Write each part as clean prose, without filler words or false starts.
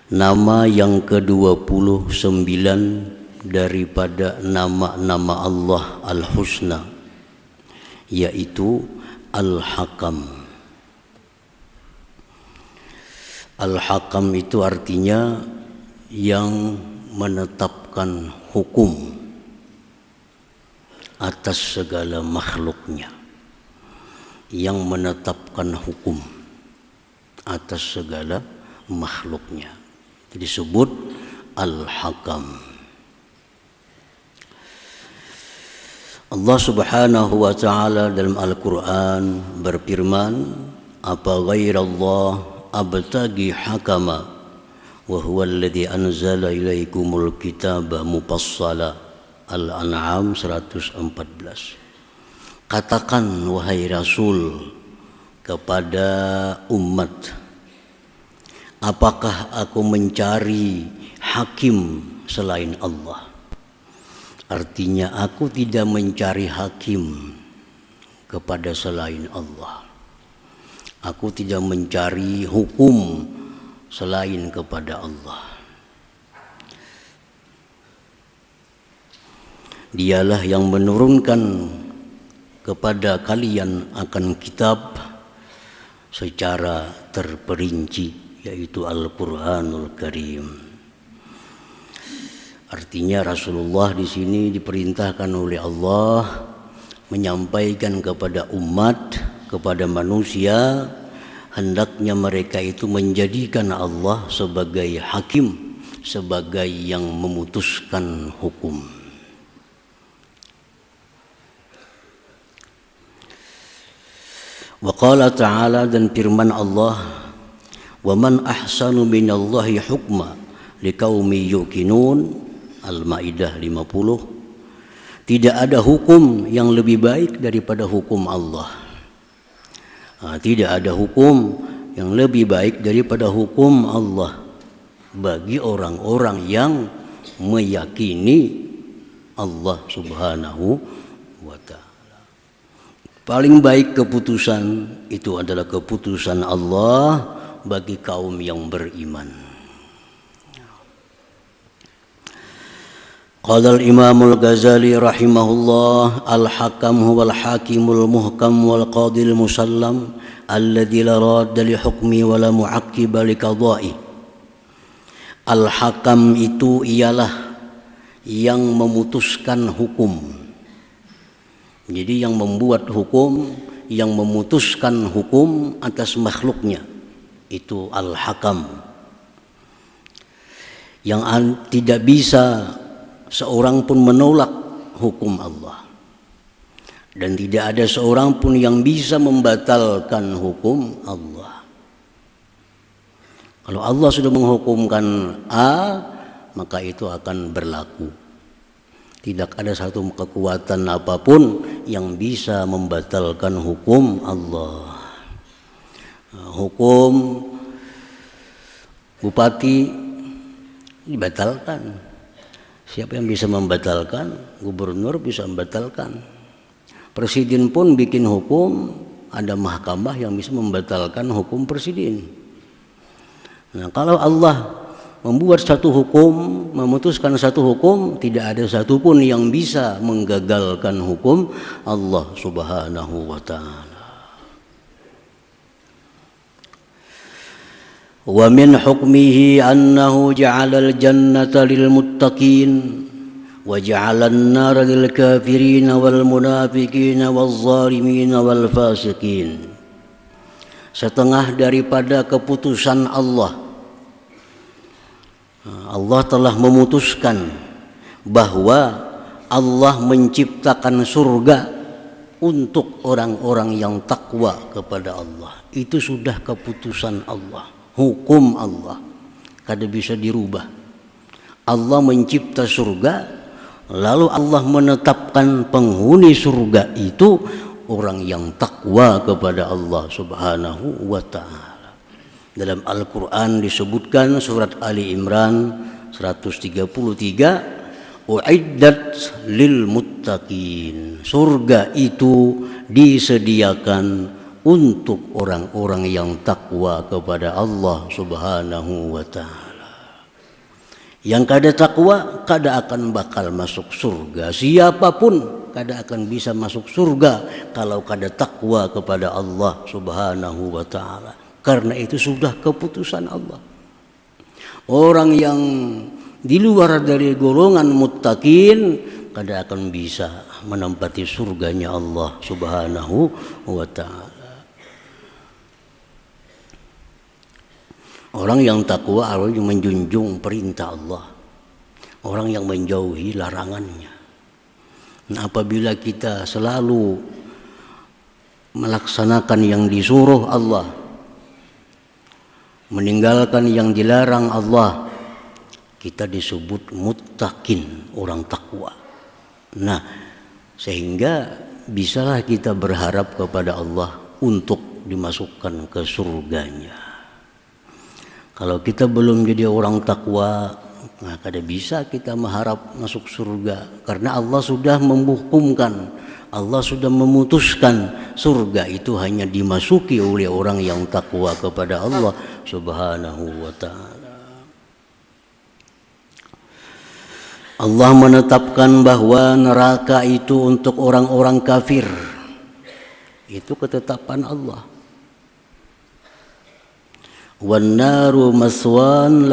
Nama yang ke-29 daripada nama-nama Allah Al-Husna, yaitu Al-Hakam. Al-Hakam itu artinya yang menetapkan hukum atas segala makhluknya, yang menetapkan hukum atas segala makhluknya, disebut Al-Hakam. Allah Subhanahu wa ta'ala dalam Al-Quran berfirman, apa ghairallah abtagi hakama wa huwa alladhi anzala ilaikumul kitaba mufassala. Al-An'am 114. Katakan wahai Rasul kepada umat, apakah aku mencari hakim selain Allah? Artinya aku tidak mencari hakim kepada selain Allah. Aku tidak mencari hukum selain kepada Allah. Dialah yang menurunkan kepada kalian akan kitab secara terperinci, yaitu Al-Qur'anul Karim. Artinya Rasulullah di sini diperintahkan oleh Allah menyampaikan kepada umat, kepada manusia, hendaknya mereka itu menjadikan Allah sebagai hakim, sebagai yang memutuskan hukum. Wa qala ta'ala, dan firman Allah, wa man ahsanu minallahi hukma liqaumi yuqinun. Al-Maidah 50. Tidak ada hukum yang lebih baik daripada hukum Allah. Tidak ada hukum yang lebih baik daripada hukum Allah bagi orang-orang yang meyakini Allah Subhanahu wa ta'ala. Paling baik keputusan itu adalah keputusan Allah bagi kaum yang beriman. Qala al-Imam al-Ghazali rahimahullah, al-Hakam huwa al-Hakimul Muhkam wal Qadil Musallam alladzi la radda li hukmi wa la mu'aqqiba li qada'i. Al-Hakam itu ialah yang memutuskan hukum. Jadi yang membuat hukum, yang memutuskan hukum atas makhluknya, itu Al-Hakam. Yang tidak bisa seorang pun menolak hukum Allah, dan tidak ada seorang pun yang bisa membatalkan hukum Allah. Kalau Allah sudah menghukumkan A, maka itu akan berlaku. Tidak ada satu kekuatan apapun yang bisa membatalkan hukum Allah. Hukum bupati dibatalkan. Siapa yang bisa membatalkan? Gubernur bisa membatalkan. Presiden pun bikin hukum, ada mahkamah yang bisa membatalkan hukum presiden. Nah, kalau Allah membuat satu hukum, memutuskan satu hukum, tidak ada satupun yang bisa menggagalkan hukum Allah Subhanahu wa ta'ala. Wa min hukmihi annahu ja'alal jannata lil muttaqin wa ja'alan nara lil kafirin wal munafiqin wal zalimin wal fasiqin. Setengah daripada keputusan Allah, Allah telah memutuskan bahwa Allah menciptakan surga untuk orang-orang yang takwa kepada Allah. Itu sudah keputusan Allah, hukum Allah, kada bisa dirubah. Allah mencipta surga, lalu Allah menetapkan penghuni surga itu orang yang takwa kepada Allah Subhanahu wa ta'ala. Dalam Al-Quran disebutkan surat Ali Imran 133, uiddat lil muttaqin. Surga itu disediakan untuk orang-orang yang takwa kepada Allah Subhanahu wa ta'ala. Yang kada takwa kada akan bakal masuk surga. Siapapun kada akan bisa masuk surga kalau kada takwa kepada Allah Subhanahu wa taala. Karena itu sudah keputusan Allah. Orang yang di luar dari golongan muttaqin kada akan bisa menempati surganya Allah Subhanahu wa taala. Orang yang takwa orang yang menjunjung perintah Allah, orang yang menjauhi larangannya. Nah, apabila kita selalu melaksanakan yang disuruh Allah, meninggalkan yang dilarang Allah, kita disebut muttaqin, orang takwa. Nah, sehingga bisalah kita berharap kepada Allah untuk dimasukkan ke surganya. Kalau kita belum jadi orang takwa, nah kada bisa kita mengharap masuk surga. Karena Allah sudah menghukumkan, Allah sudah memutuskan surga itu hanya dimasuki oleh orang yang takwa kepada Allah Subhanahu wa ta'ala. Allah menetapkan bahwa neraka itu untuk orang-orang kafir. Itu ketetapan Allah. Wan naru maswan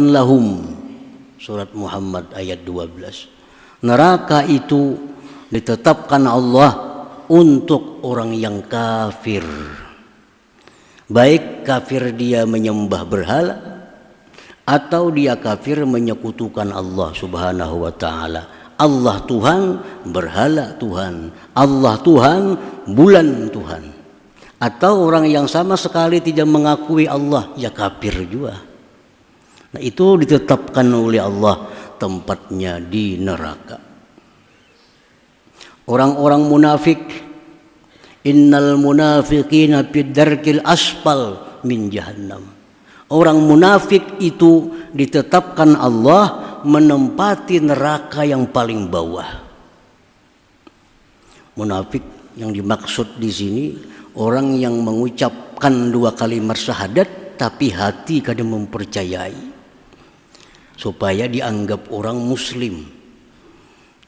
lahum. Surat Muhammad ayat 12. Neraka itu ditetapkan Allah untuk orang yang kafir. Baik kafir dia menyembah berhala atau dia kafir menyekutukan Allah Subhanahu wa taala. Allah Tuhan, berhala Tuhan. Allah Tuhan, bulan Tuhan. Atau orang yang sama sekali tidak mengakui Allah, ya kafir juga. Nah, itu ditetapkan oleh Allah tempatnya di neraka. Orang-orang munafik, innal munafiqina fid darkil asfal min jahannam. Orang munafik itu ditetapkan Allah menempati neraka yang paling bawah. Munafik yang dimaksud di sini orang yang mengucapkan 2 kalimat syahadat tapi hati kada mempercayai supaya dianggap orang muslim.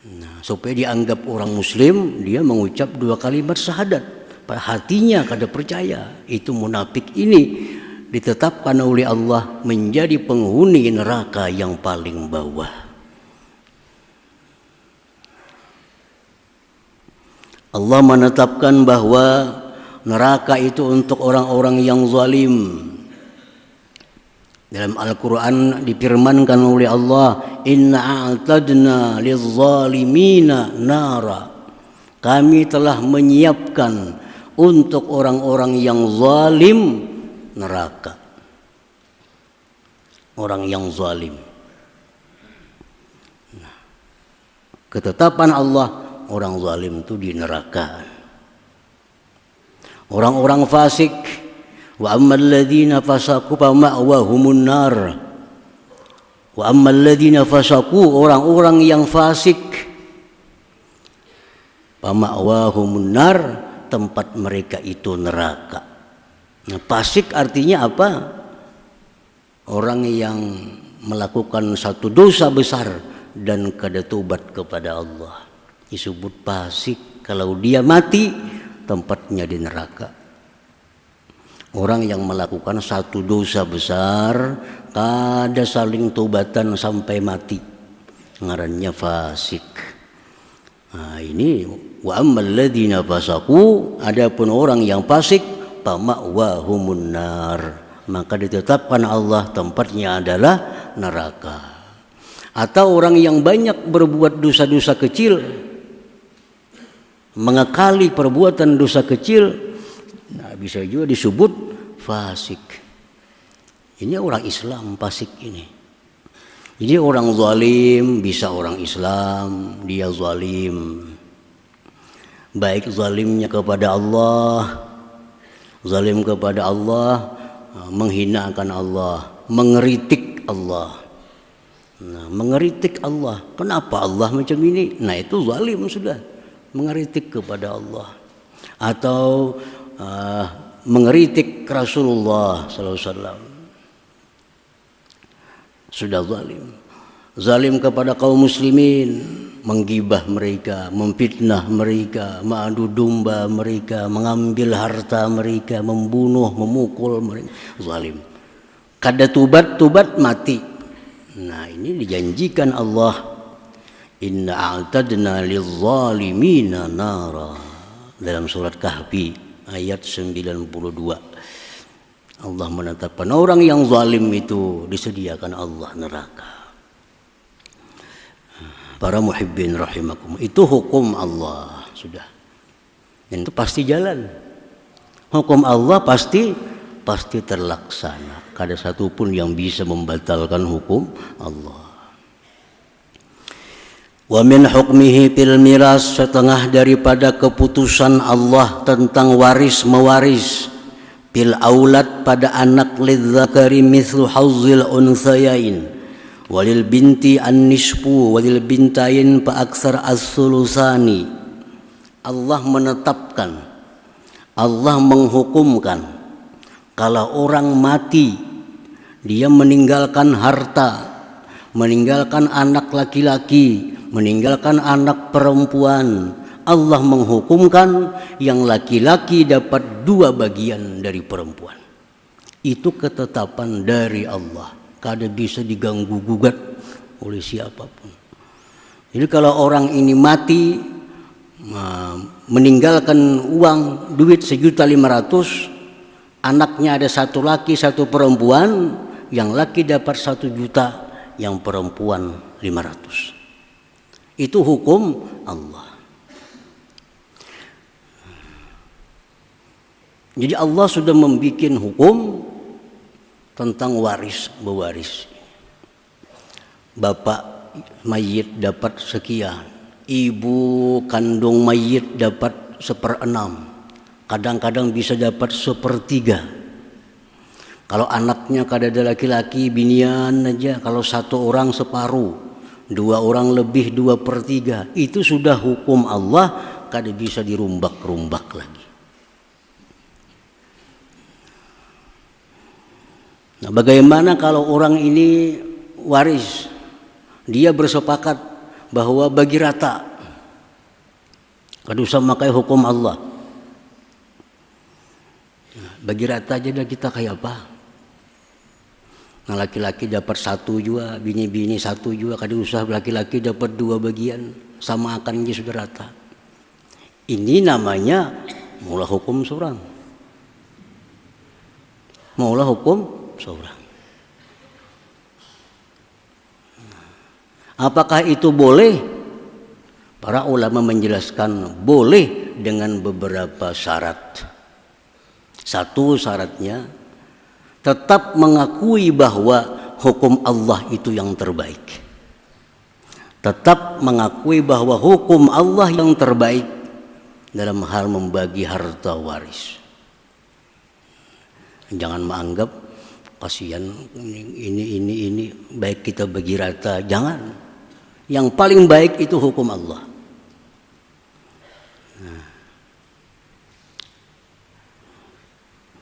Nah, supaya dianggap orang muslim dia mengucap 2 kalimat syahadat, hatinya kada percaya. Itu munafik ini ditetapkan oleh Allah menjadi penghuni neraka yang paling bawah. Allah menetapkan bahwa neraka itu untuk orang-orang yang zalim. Dalam Al-Quran difirmankan oleh Allah, inna a'tadna lizzalimina nara. Kami telah menyiapkan untuk orang-orang yang zalim neraka. Orang yang zalim. Nah, ketetapan Allah, orang zalim itu di neraka. Orang-orang fasik, wa ammal ladzina fasaqu fa ma'wahumun nar. Wa ammal ladzina fasaqu, orang-orang yang fasik, fa ma'wahumun nar, tempat mereka itu neraka. Nah, fasik artinya apa? Orang yang melakukan satu dosa besar dan kada tobat kepada Allah disebut fasik. Kalau dia mati, tempatnya di neraka. Orang yang melakukan satu dosa besar kada saling tobatan sampai mati, ngarannya fasik. Nah, ini wa ammal ladzina fasaqu, adapun orang yang fasik fa ma'wahumun nar, maka ditetapkan Allah tempatnya adalah neraka. Atau orang yang banyak berbuat dosa-dosa kecil, mengakali perbuatan dosa kecil, nah bisa juga disebut fasik. Ini orang Islam fasik ini. Jadi orang zalim bisa orang Islam dia zalim. Baik zalimnya kepada Allah, zalim kepada Allah, menghinakan Allah, mengeritik Allah. Nah, mengeritik Allah. Kenapa Allah macam ini? Nah, itu zalim sudah. Mengeritik kepada Allah. Atau mengeritik Rasulullah sallallahu alaihi wasallam. sudah zalim. Zalim kepada kaum muslimin, menggibah mereka, memfitnah mereka, mengadu domba mereka, mengambil harta mereka, membunuh, memukul mereka. Zalim. Kada tubat mati. Nah, ini dijanjikan Allah, inna a'tadna lizzalimina nara, dalam surat Kahfi ayat 92. Allah menetapkan orang yang zalim itu disediakan Allah neraka. Para muhibbin rahimakum, itu hukum Allah sudah. Dan itu pasti jalan. Hukum Allah pasti terlaksana. Kada satu pun yang bisa membatalkan hukum Allah. Wa min hukmihi fil miras, setengah daripada keputusan Allah tentang waris mewaris, bil aulad pada anak, lidzakari mithlu hauzil unsayain, walil binti an-nisfu walil bintain fa aksar as-sulusani. Allah menetapkan, Allah menghukumkan, kalau orang mati dia meninggalkan harta, meninggalkan anak laki-laki, meninggalkan anak perempuan, Allah menghukumkan yang laki-laki dapat 2 bagian dari perempuan. Itu ketetapan dari Allah. Kada bisa diganggu gugat oleh siapapun. Jadi kalau orang ini mati meninggalkan uang duit 1.500.000, anaknya ada 1 laki 1 perempuan, yang laki dapat 1 juta, yang perempuan 500. Itu hukum Allah. Jadi Allah sudah membuat hukum tentang waris mewaris. Bapak mayit dapat sekian, ibu kandung mayit dapat 1/6, kadang-kadang bisa dapat 1/3. Kalau anaknya kada ada laki-laki, binian aja, kalau 1 orang separuh, 2 orang lebih 2/3. Itu sudah hukum Allah, kada bisa dirumbak-rumbak lagi. Nah, bagaimana kalau orang ini waris, dia bersepakat bahwa bagi rata, kada usah makai hukum Allah. Nah, bagi rata aja dah kita kayak apa? Nah, laki-laki dapat 1 juga, bini-bini 1 juga, kada usah laki-laki dapat 2 bagian, sama akan aja sudah rata. Ini namanya mula hukum seorang. Mula hukum seorang. Apakah itu boleh? Para ulama menjelaskan boleh dengan beberapa syarat. 1 syaratnya, tetap mengakui bahwa hukum Allah itu yang terbaik. Tetap mengakui bahwa hukum Allah yang terbaik dalam hal membagi harta waris. Jangan menganggap kasihan ini baik kita bagi rata, jangan. Yang paling baik itu hukum Allah. Nah.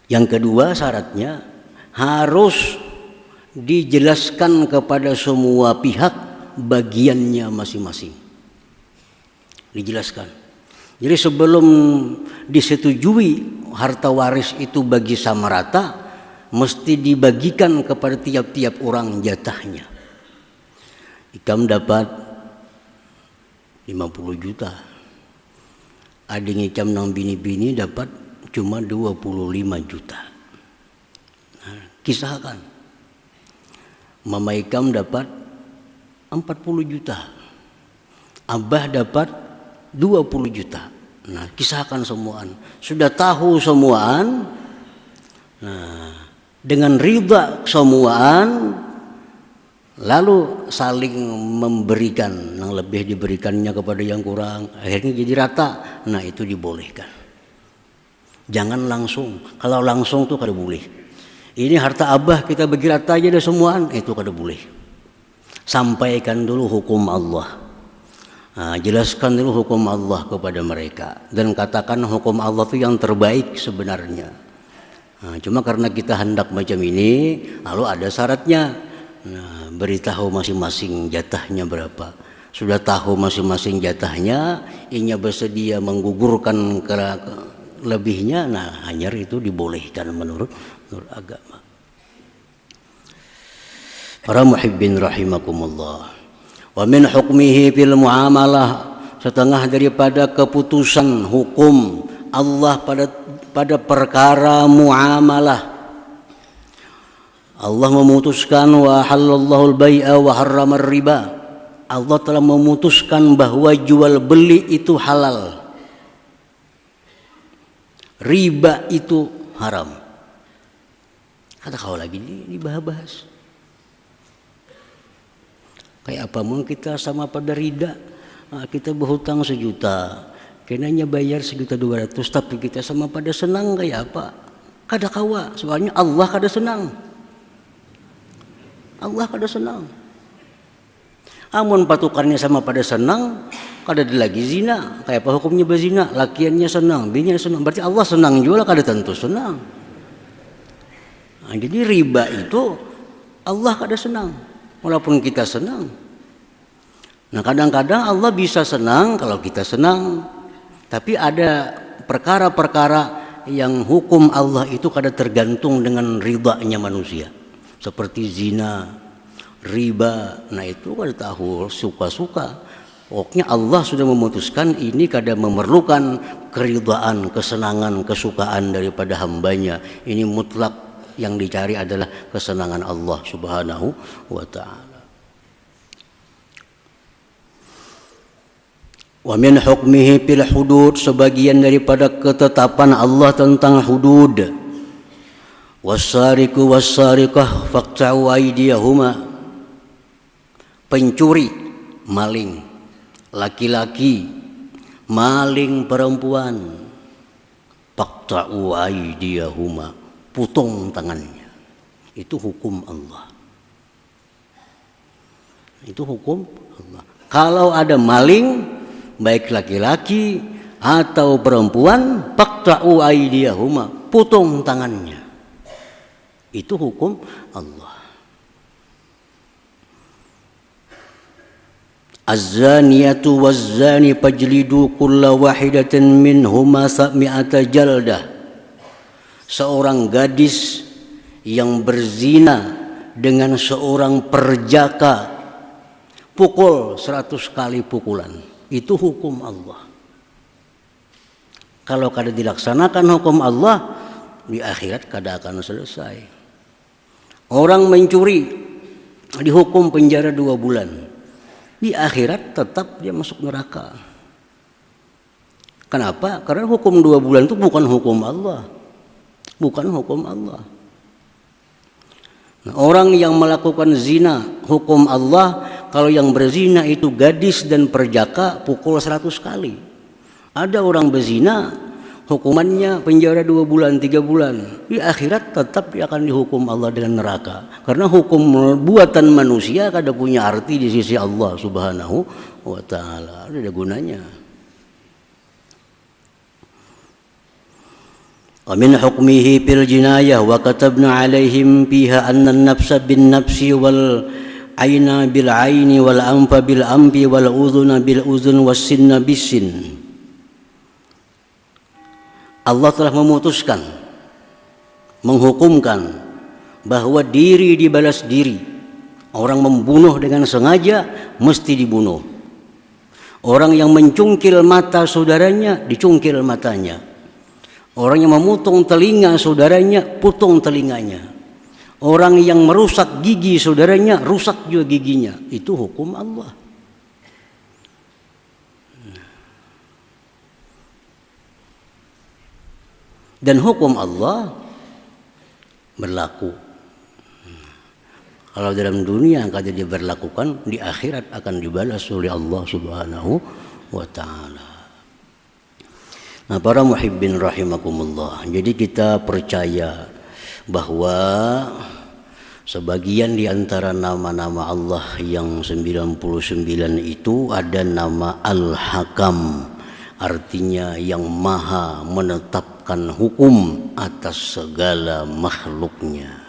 Yang kedua syaratnya harus dijelaskan kepada semua pihak bagiannya masing-masing. Dijelaskan. Jadi sebelum disetujui harta waris itu bagi sama rata, mesti dibagikan kepada tiap-tiap orang jatahnya. Ikam dapat 50 juta. Adik ikam nang bini-bini dapat cuma 25 juta. Nah, kisahkan. Mama ikam dapat 40 juta. Abah dapat 20 juta. Nah, kisahkan semuaan. Sudah tahu semuaan. Nah, dengan ridha semuaan, lalu saling memberikan, yang lebih diberikannya kepada yang kurang, akhirnya jadi rata. Nah, itu dibolehkan. Jangan langsung. Kalau langsung tuh kada boleh. Ini harta abah kita bagi rata aja deh semuaan, itu kada boleh. Sampaikan dulu hukum Allah. Nah, jelaskan dulu hukum Allah kepada mereka dan katakan hukum Allah itu yang terbaik sebenarnya. Nah, cuma karena kita hendak macam ini, lalu ada syaratnya. Nah, beritahu masing-masing jatahnya berapa. Sudah tahu masing-masing jatahnya, inya bersedia menggugurkan lebihnya, nah hanyar itu dibolehkan menurut agama. Para muhibbin rahimakumullah. Wa min hukmihi fil muamalah, setengah daripada keputusan hukum Allah pada perkara muamalah. Allah memutuskan wa halallahu al-bai'a wa harrama riba. Allah telah memutuskan bahwa jual beli itu halal. Riba itu haram. Kata kau lagi dibahas. Kayak apa mau kita sama pada rida? Nah, kita berhutang 1 juta, kenanya bayar 1.200.000, tapi kita sama pada senang kayak apa? Kada kawa, soalnya Allah kada senang. Allah kada senang. Amun patukannya sama pada senang, kada ada lagi zina. Kayak apa hukumnya berzina? Lakiannya senang, bininya senang. Berarti Allah senang juga, kada tentu senang. Nah, jadi riba itu Allah kada senang, walaupun kita senang. Nah, kadang-kadang Allah bisa senang kalau kita senang. Tapi ada perkara-perkara yang hukum Allah itu kada tergantung dengan ridanya manusia. Seperti zina, riba, nah itu kada tahu suka-suka. Pokoknya Allah sudah memutuskan ini kada memerlukan keridaan, kesenangan, kesukaan daripada hambanya. Ini mutlak, yang dicari adalah kesenangan Allah subhanahu wa ta'ala. Wa min hukmihi fil hudud, sebagian daripada ketetapan Allah tentang hudud. Wassariqu wassariqah faqta'u aydiyahuma, pencuri, maling laki-laki, maling perempuan, faqta'u aydiyahuma, potong tangannya. Itu hukum Allah. Itu hukum Allah. Kalau ada maling, baik laki-laki atau perempuan, faqta'u aydiyahuma, potong tangannya. Itu hukum Allah. Az-zaniyatu waz-zani fajlidu kulla wahidatin minhuma 100 jaldah. Seorang gadis yang berzina dengan seorang perjaka, pukul 100 kali pukulan. Itu hukum Allah. Kalau kada dilaksanakan hukum Allah, di akhirat kada akan selesai. Orang mencuri dihukum penjara 2 bulan. Di akhirat tetap dia masuk neraka. Kenapa? Karena hukum 2 bulan itu bukan hukum Allah. Bukan hukum Allah. Nah, orang yang melakukan zina, hukum Allah, kalau yang berzina itu gadis dan perjaka, pukul 100 kali. Ada orang berzina, hukumannya penjara 2 bulan, 3 bulan. Di akhirat tetap dia akan dihukum Allah dengan neraka. Karena hukum buatan manusia kada punya arti di sisi Allah subhanahu wa ta'ala. Ada gunanya. Wa min hukmihi fil jinayah wa katabna alaihim fiha anna an-nafsa bin nafsi wal aina bil aini wal anfa bil anfi wal udhuna bil udhun was sinna bis sin. Allah telah memutuskan, menghukumkan bahwa diri dibalas diri. Orang membunuh dengan sengaja mesti dibunuh. Orang yang mencungkil mata saudaranya, dicungkil matanya. Orang yang memotong telinga saudaranya, potong telinganya. Orang yang merusak gigi saudaranya, rusak juga giginya. Itu hukum Allah. Dan hukum Allah berlaku. Kalau dalam dunia kada diberlakukan, di akhirat akan dibalas oleh Allah subhanahu wa ta'ala. Nah, para muhibbin rahimakumullah, jadi kita percaya bahwa sebagian di antara nama-nama Allah yang 99 itu ada nama Al-Hakam, artinya yang maha menetapkan hukum atas segala makhluknya.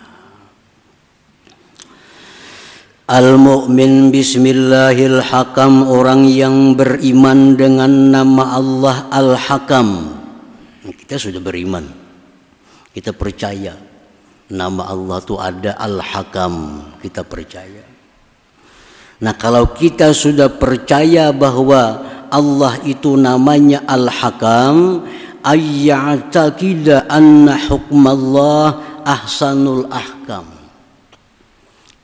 Al-mu'min bismillahil hakam, orang yang beriman dengan nama Allah Al-Hakam. Kita sudah beriman, kita percaya nama Allah itu ada Al-Hakam, kita percaya. Nah, kalau kita sudah percaya bahwa Allah itu namanya Al-Hakam, ayya'taqida anna hukmallah ahsanul ahkam.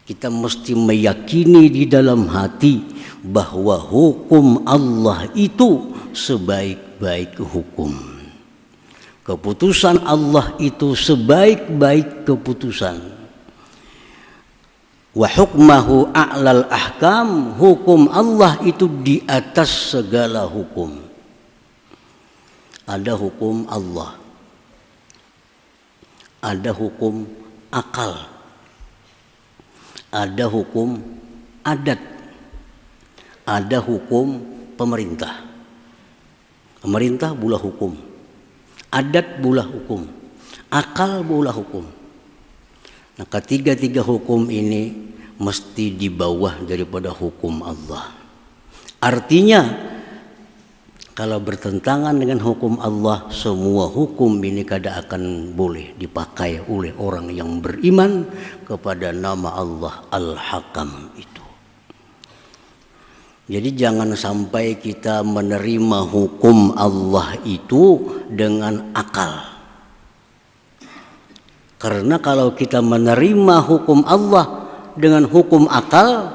Kita mesti meyakini di dalam hati bahwa hukum Allah itu sebaik-baik hukum. Keputusan Allah itu sebaik-baik keputusan. Wa hukmahu a'lal ahkam, hukum Allah itu di atas segala hukum. Ada hukum Allah, ada hukum akal, ada hukum adat, ada hukum pemerintah. Pemerintah bulah hukum, adat bulah hukum, akal bulah hukum. Nah, ketiga-tiga hukum ini mesti di bawah daripada hukum Allah. Artinya, kalau bertentangan dengan hukum Allah, semua hukum ini kada akan boleh dipakai oleh orang yang beriman kepada nama Allah Al-Hakam itu. Jadi jangan sampai kita menerima hukum Allah itu dengan akal. Karena kalau kita menerima hukum Allah dengan hukum akal,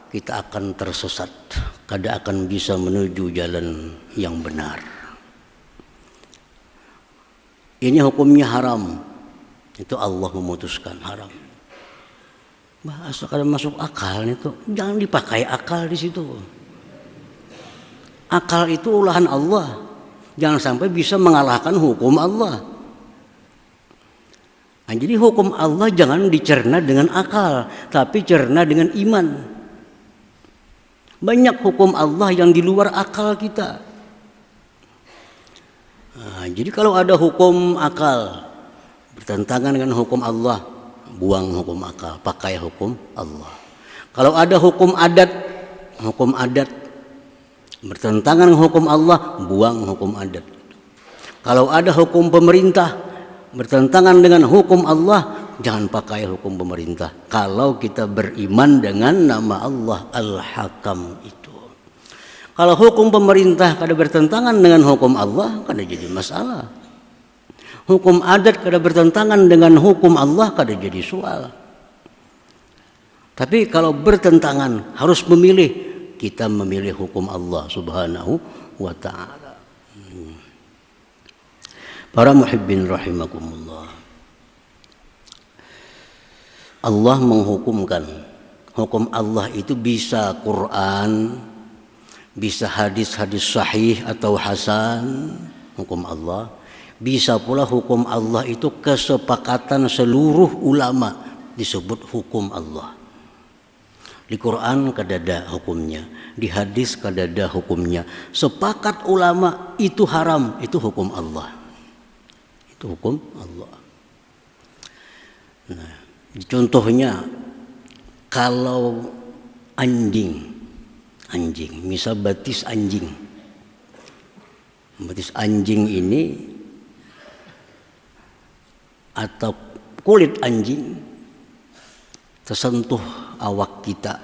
kita akan tersesat, kada akan bisa menuju jalan yang benar. Ini hukumnya haram, itu Allah memutuskan haram. Bahasa kada masuk akal itu, jangan dipakai akal di situ. Akal itu ulahan Allah, jangan sampai bisa mengalahkan hukum Allah. Nah, jadi hukum Allah jangan dicerna dengan akal, tapi cerna dengan iman. Banyak hukum Allah yang di luar akal kita. Nah, jadi kalau ada hukum akal bertentangan dengan hukum Allah, buang hukum akal, pakai hukum Allah. Kalau ada hukum adat bertentangan dengan hukum Allah, buang hukum adat. Kalau ada hukum pemerintah bertentangan dengan hukum Allah, jangan pakai hukum pemerintah. Kalau kita beriman dengan nama Allah Al-Hakam itu. Kalau hukum pemerintah kada bertentangan dengan hukum Allah, kada jadi masalah. Hukum adat kada bertentangan dengan hukum Allah, kada jadi soal. Tapi kalau bertentangan, harus memilih. Kita memilih hukum Allah Subhanahu wa ta'ala. Para muhibbin rahimakumullah, Allah menghukumkan. Hukum Allah itu bisa Quran, bisa hadis-hadis sahih atau hasan, hukum Allah. Bisa pula hukum Allah itu kesepakatan seluruh ulama, disebut hukum Allah. Di Quran kadada hukumnya, di hadis kadada hukumnya. Sepakat ulama itu haram, itu hukum Allah. Itu hukum Allah. Nah, contohnya kalau anjing, misal batis anjing ini atau kulit anjing tersentuh awak kita,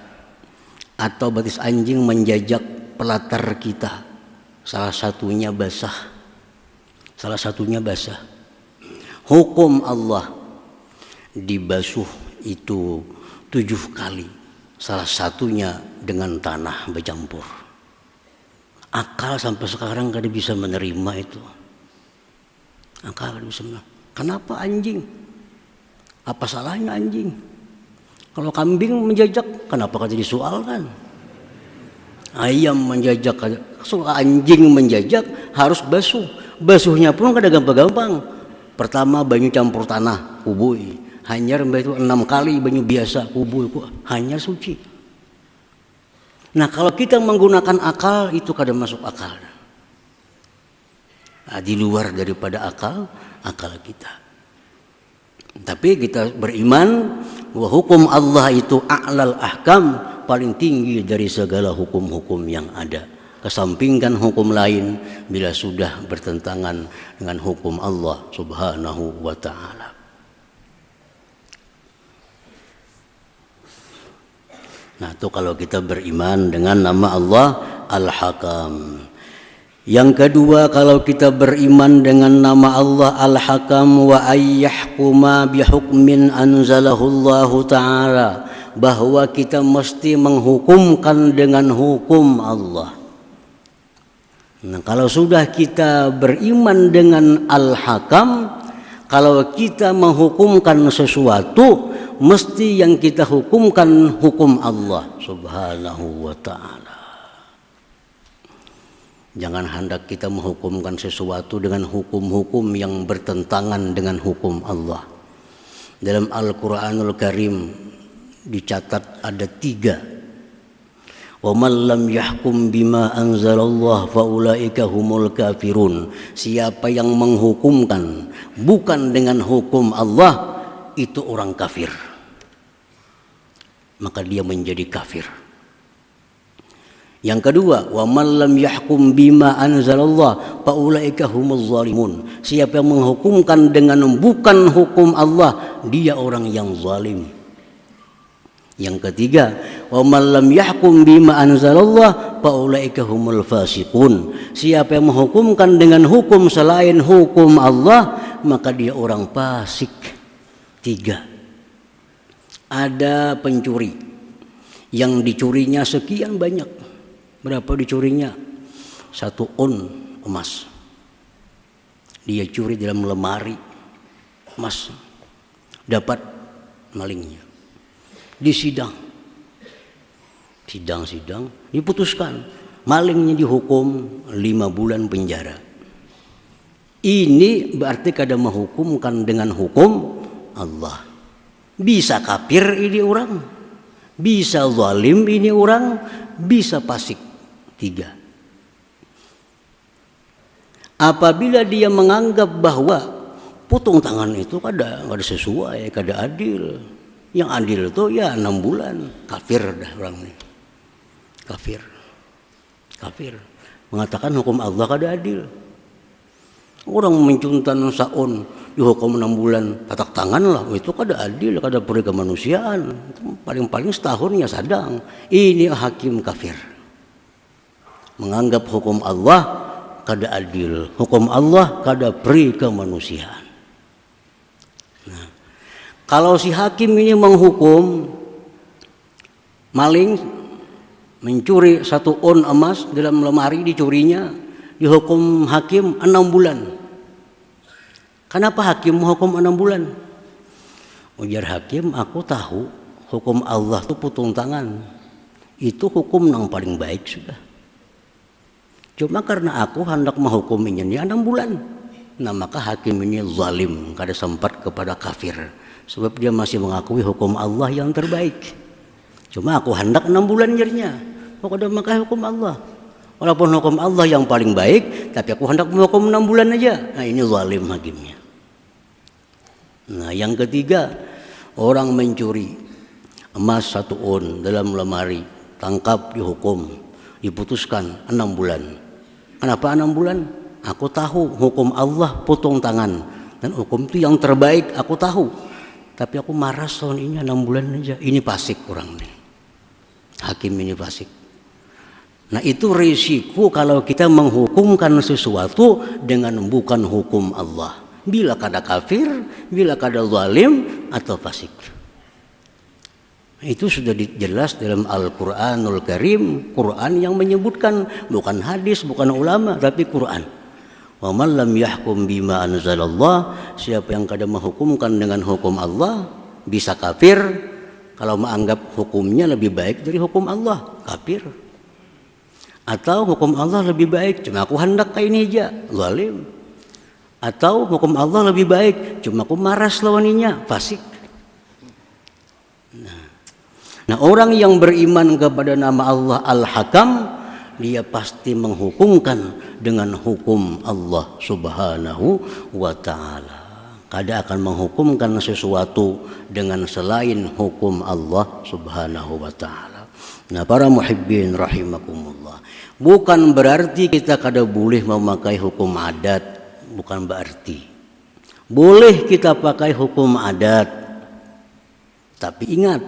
atau batis anjing menjajak pelatar kita, salah satunya basah. Hukum Allah dibasuh itu 7 kali, salah satunya dengan tanah bercampur. Akal sampai sekarang kada bisa menerima itu. Akal kada bisa menerima. Kenapa anjing? Apa salahnya anjing? Kalau kambing menjajak, kenapa kada disoalkan? Ayam menjajak, anjing menjajak harus basuh. Basuhnya pun kada gampang-gampang. Pertama banyu campur tanah, kubui. Hanyar itu 6 kali banyu biasa, kubui, hanyar suci. Nah, kalau kita menggunakan akal itu kada masuk akal. Nah, di luar daripada akal kita. Tapi kita beriman bahwa hukum Allah itu a'lal ahkam, paling tinggi dari segala hukum-hukum yang ada. Kesampingkan hukum lain bila sudah bertentangan dengan hukum Allah Subhanahu wa ta'ala. Nah, itu kalau kita beriman dengan nama Allah Al-Hakam. Yang kedua, kalau kita beriman dengan nama Allah Al-Hakam wa ayyahkuma bihukmin anzalahullahu ta'ala, bahwa kita mesti menghukumkan dengan hukum Allah. Nah, kalau sudah kita beriman dengan Al-Hakam, kalau kita menghukumkan sesuatu, mesti yang kita hukumkan hukum Allah Subhanahu wa ta'ala. Jangan hendak kita menghukumkan sesuatu dengan hukum-hukum yang bertentangan dengan hukum Allah. Dalam Al-Quranul Karim dicatat ada 3. Wa man lam yahkum bima anzalallah faulaika humul kafirun. Siapa yang menghukumkan bukan dengan hukum Allah, itu orang kafir. Maka dia menjadi kafir. Yang kedua, wa man lam yahkum bima anzalallah faulaika humuz zalimun. Siapa yang menghukumkan dengan bukan hukum Allah, dia orang yang zalim. Yang ketiga, wa man lam yahkum bima anzalallah faulaika humul fasiqun. Siapa yang menghukumkan dengan hukum selain hukum Allah, maka dia orang fasik. 3. Ada pencuri yang dicurinya sekian banyak. Berapa dicurinya? 1 on emas. Dia curi dalam lemari emas. Dapat malingnya. Disidang. Sidang diputuskan. Malingnya dihukum 5 bulan penjara. Ini berarti kada menghukumkan dengan hukum Allah. Bisa kafir ini orang. Bisa zalim ini orang. Bisa fasik. 3. Apabila dia menganggap bahwa potong tangan itu kada sesuai, kada adil. Yang adil itu ya 6 bulan. Kafir dah orang ini. Kafir. Mengatakan hukum Allah kada adil. Orang mencuntan saun dihukum 6 bulan, patak tangan lah, itu kada adil, kada peri kemanusiaan. Paling-paling setahun ya sadang. Ini hakim kafir. Menganggap hukum Allah kada adil, hukum Allah kada peri kemanusiaan. Nah, kalau si hakim ini menghukum maling mencuri 1 on emas dalam lemari dicurinya, dihukum hakim 6 bulan. Kenapa hakim menghukum 6 bulan? Ujar hakim, aku tahu hukum Allah itu potong tangan. Itu hukum yang paling baik sudah. Cuma karena aku hendak menghukuminya ini 6 bulan. Nah, maka hakim ini zalim, kada sempat kepada kafir. Sebab dia masih mengakui hukum Allah yang terbaik. Cuma aku hendak 6 bulan jadinya. Kada maka hukum Allah. Walaupun hukum Allah yang paling baik, tapi aku hendak menghukum 6 bulan aja. Nah, ini zalim hakimnya. Nah, yang ketiga, orang mencuri emas 1 on dalam lemari, tangkap, dihukum, diputuskan 6 bulan. Kenapa 6 bulan? Aku tahu hukum Allah potong tangan, dan hukum itu yang terbaik aku tahu. Tapi aku marah tahun ini 6 bulan aja. Ini fasik orang nih. Hakim ini fasik. Nah, itu risiko kalau kita menghukumkan sesuatu dengan bukan hukum Allah. Bila kada kafir, bila kada zalim atau fasik. Itu sudah jelas dalam Al-Quranul Karim. Quran yang menyebutkan, bukan hadis, bukan ulama, tapi Quran. Wa man lam yahkum bima anzalallah, siapa yang kada menghukumkan dengan hukum Allah, bisa kafir. Kalau menganggap hukumnya lebih baik dari hukum Allah, kafir. Atau hukum Allah lebih baik, cuma aku hendak kayak ini aja, zalim. Atau hukum Allah lebih baik, cuma aku maras lawaninya, fasik. Nah, orang yang beriman kepada nama Allah Al-Hakam, dia pasti menghukumkan dengan hukum Allah Subhanahu wa ta'ala. kada akan menghukumkan sesuatu dengan selain hukum Allah Subhanahu wa taala. Nah, para muhibbin rahimakumullah, bukan berarti kita kada boleh memakai hukum adat, bukan berarti. Boleh kita pakai hukum adat, tapi ingat,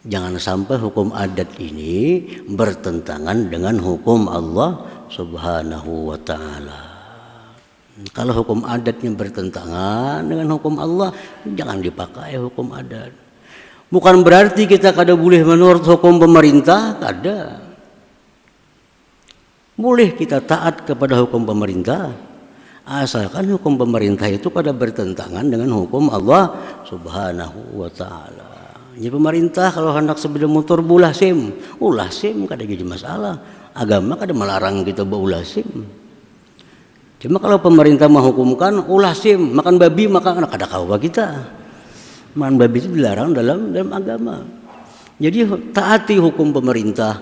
jangan sampai hukum adat ini bertentangan dengan hukum Allah Subhanahu wa taala. Kalau hukum adatnya bertentangan dengan hukum Allah, jangan dipakai hukum adat. Bukan berarti kita kada boleh menurut hukum pemerintah, kada. Boleh kita taat kepada hukum pemerintah, asalkan hukum pemerintah itu kada bertentangan dengan hukum Allah Subhanahu wa taala. Jadi pemerintah kalau hendak sepeda motor ulah SIM kada jadi masalah. Agama kada melarang kita berulah SIM. Cuma kalau pemerintah menghukumkan ulah SIM, makan babi, maka kada kawa kita. Makan babi itu dilarang dalam agama. Jadi taati hukum pemerintah,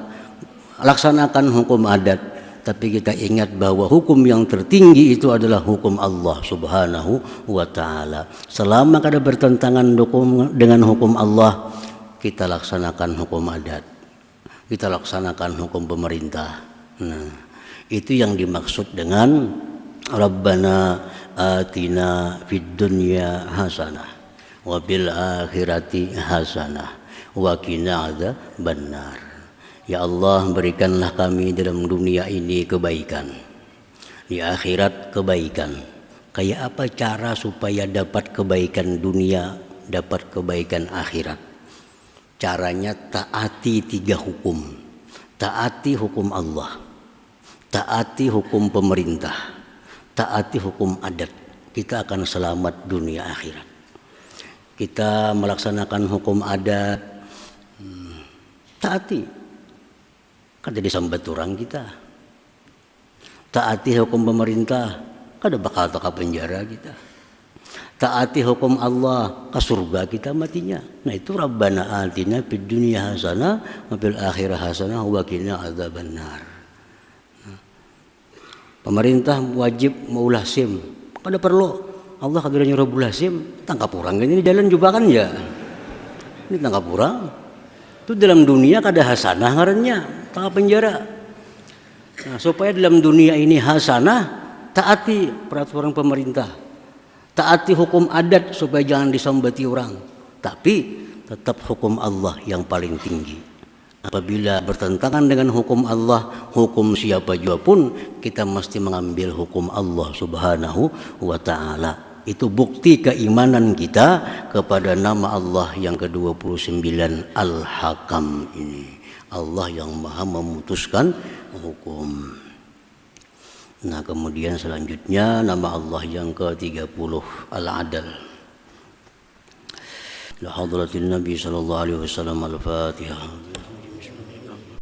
laksanakan hukum adat, tapi kita ingat bahwa hukum yang tertinggi itu adalah hukum Allah Subhanahu wa taala. Selama kada bertentangan dengan hukum Allah, kita laksanakan hukum adat. Kita laksanakan hukum pemerintah. Nah, itu yang dimaksud dengan Rabbana atina fid dunya hasanah wa bil akhirati hasanah wa qina adzabannar. Ya Allah, berikanlah kami dalam dunia ini kebaikan, di akhirat kebaikan. Kayak apa cara supaya dapat kebaikan dunia, dapat kebaikan akhirat? Caranya taati 3 hukum. Taati hukum Allah, taati hukum pemerintah, taati hukum adat. Kita akan selamat dunia akhirat. Kita melaksanakan hukum adat, taati, kada disambat orang kita. Taati hukum pemerintah, kada bakal ke penjara kita. Taati hukum Allah, ke surga kita matinya. Nah, itu Rabbana atina fid dunya hasanah wa fil akhirati hasanah wa qina adzabannar. Pemerintah wajib maulah SIM, kada perlu. Allah kada nyuruh bulah SIM, tangkap orang ini jalan juga kan ya. Ini tangkap orang. Itu dalam dunia kada hasanah ngarannya, tangkap penjara. Nah, supaya dalam dunia ini hasanah, taati peraturan pemerintah. Taati hukum adat supaya jangan disambati orang. Tapi tetap hukum Allah yang paling tinggi. Apabila bertentangan dengan hukum Allah, hukum siapa juga pun, kita mesti mengambil hukum Allah Subhanahu wa taala. Itu bukti keimanan kita kepada nama Allah yang ke-29 Al-Hakam ini. Allah yang Maha memutuskan hukum. Nah, kemudian selanjutnya nama Allah yang ke-30 Al-Adal. La hadratin Nabi sallallahu alaihi wasallam. Al-Fatihah.